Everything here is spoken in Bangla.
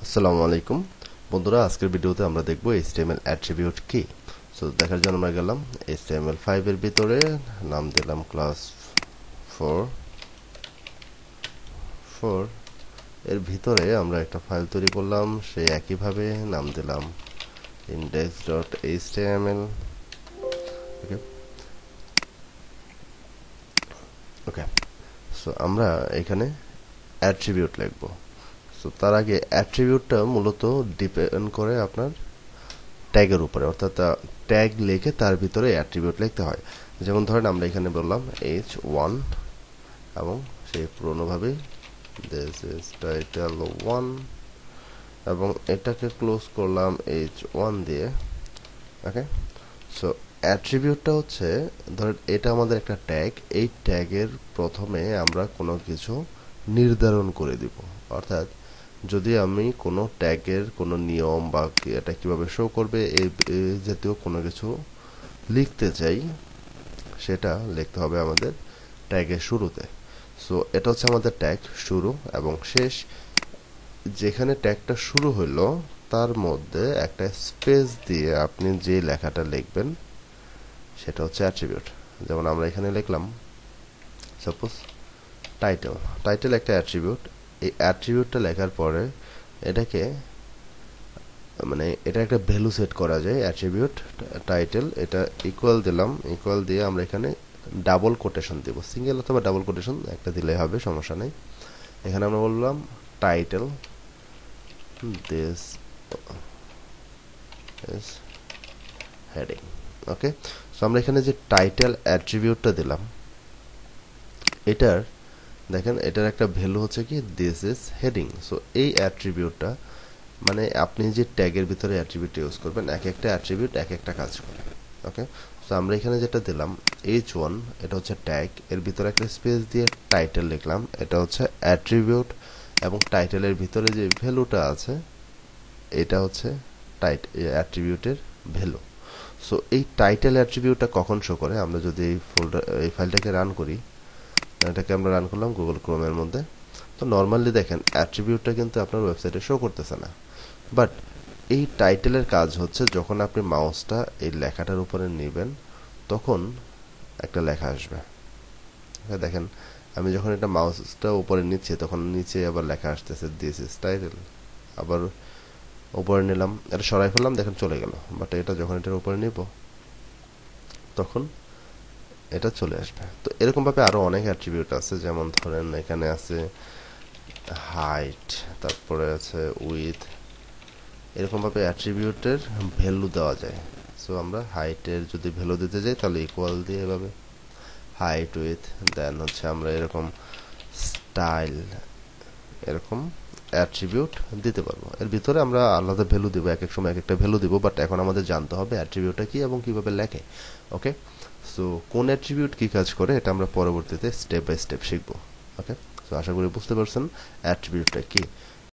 আসসালামু আলাইকুম বন্ধুরা, আজকের ভিডিওতে আমরা দেখব এইচটিএমএল অ্যাট্রিবিউট কি। সো দেখার জন্য আমরা গেলাম HTML5 এর ভিতরে, নাম দিলাম ক্লাস 4 এর ভিতরে আমরা একটা ফাইল তৈরি করলাম, সেই একইভাবে নাম দিলাম index.html। ওকে ওকে সো আমরা এখানে অ্যাট্রিবিউট লিখব। সো তার আগে অ্যাট্রিবিউটটা মূলত ডিপেন্ড করে আপনার ট্যাগের উপরে, অর্থাৎ ট্যাগ লিখে তার ভিতরে অ্যাট্রিবিউট লিখতে হয়। যেমন ধরেন আমরা এখানে বললাম h1 এবং সেই পুরোনোভাবে দিস ইজ টাইটেল 1 এবং এটাকে ক্লোজ করলাম h1 দিয়ে। ওকে, সো অ্যাট্রিবিউটটা হচ্ছে, ধরেন এটা আমাদের একটা ট্যাগ, এই ট্যাগের প্রথমে আমরা কোনো কিছু নির্ধারণ করে দিব। অর্থাৎ যদি আমি কোনো ট্যাগের কোনো নিয়ম বা এটা কিভাবে শো করবে এই জাতীয় কোনো কিছু লিখতে চাই, সেটা লিখতে হবে আমাদের ট্যাগের শুরুতে। সো এটা হচ্ছে আমাদের ট্যাগ শুরু এবং শেষ। যেখানে ট্যাগটা শুরু হইলো তার মধ্যে একটা স্পেস দিয়ে আপনি যে লেখাটা লিখবেন সেটা হচ্ছে অ্যাট্রিবিউট। যেমন আমরা এখানে লিখলাম সাপোজ টাইটেল একটা অ্যাট্রিবিউট। এই অ্যাট্রিবিউটটা লেখার পরে এটাকে এটা একটা ভ্যালু সেট করা যায়। অ্যাট্রিবিউট টাইটেল এটা ইকুয়াল দিলাম, ইকুয়াল দিয়ে আমরা এখানে ডাবল কোটেশন দেব, সিঙ্গেল অথবা ডাবল কোটেশন একটা দিলেই হবে, সমস্যা নেই। এখানে আমরা বললাম title this is heading. Okay, so আমরা এখানে যে টাইটেল অ্যাট্রিবিউটটা দিলাম, এটার দেখেন এটার একটা ভ্যালু হচ্ছে কি দিস ইজ হেডিং। সো এই অ্যাট্রিবিউটটা আপনি যে ট্যাগের ভিতরে অ্যাট্রিবিউট ইউজ করবেন, এক একটা অ্যাট্রিবিউট এক একটা কাজ করে। ওকে, সো আমরা এখানে যেটা দিলাম h1, এটা হচ্ছে ট্যাগ, এর ভিতরে একটা স্পেস দিয়ে টাইটেল লিখলাম, এটা হচ্ছে অ্যাট্রিবিউট এবং টাইটেলের ভিতরে যে ভ্যালুটা আছে এটা হচ্ছে অ্যাট্রিবিউটের ভ্যালু। সো এই টাইটেল অ্যাট্রিবিউটটা কখন শো করে, আমরা যদি এই ফাইলটাকে রান করি, এটাকে আমরা রান করলাম গুগল ক্রোমের মধ্যে, তো নর্মালি দেখেন অ্যাট্রিবিউটটা কিন্তু আপনার ওয়েবসাইটে শো করতেছে না। বাট এই টাইটেলের কাজ হচ্ছে যখন আপনি মাউসটা এই লেখাটার উপরে নেবেন তখন একটা লেখা আসবে। দেখেন আমি যখন এটা মাউসটা উপরে নিচ্ছি তখন নিচে আবার লেখা আসতেছে দিস ইজ টাইটেল। আবার উপরে নিলাম, এটা সরাই ফেললাম, দেখেন চলে গেল। বাট এটা যখন এটার উপরে নিব তখন এটা চলে আসবে। তো এরকম ভাবে আরো অনেক অ্যাট্রিবিউট আছে, যেমন ধরেন এখানে আছে হাইট, তারপরে আছে উইথ, এরকম ভাবে অ্যাট্রিবিউটের ভ্যালু দেওয়া যায়। সো আমরা হাইটের যদি ভ্যালু দিতে যাই তাহলে ইকুয়াল দিয়ে এভাবে হাইট উইথ, দেন হচ্ছে আমরা এরকম স্টাইল, এরকম অ্যাট্রিবিউট দিতে পারবো। এর ভিতরে আমরা আলাদা ভ্যালু দিব, এক এক সময় এক একটা ভ্যালু দিব, বাট এখন আমাদের জানতে হবে অ্যাট্রিবিউটটা কি এবং কিভাবে লেখে। ওকে, সো কোন অ্যাট্রিবিউট কি কাজ করে এটা আমরা পরবর্তীতে স্টেপ বাই স্টেপ শিখবো। ওকে, সো আশা করি বুঝতে পারছেন অ্যাট্রিবিউটটা কি।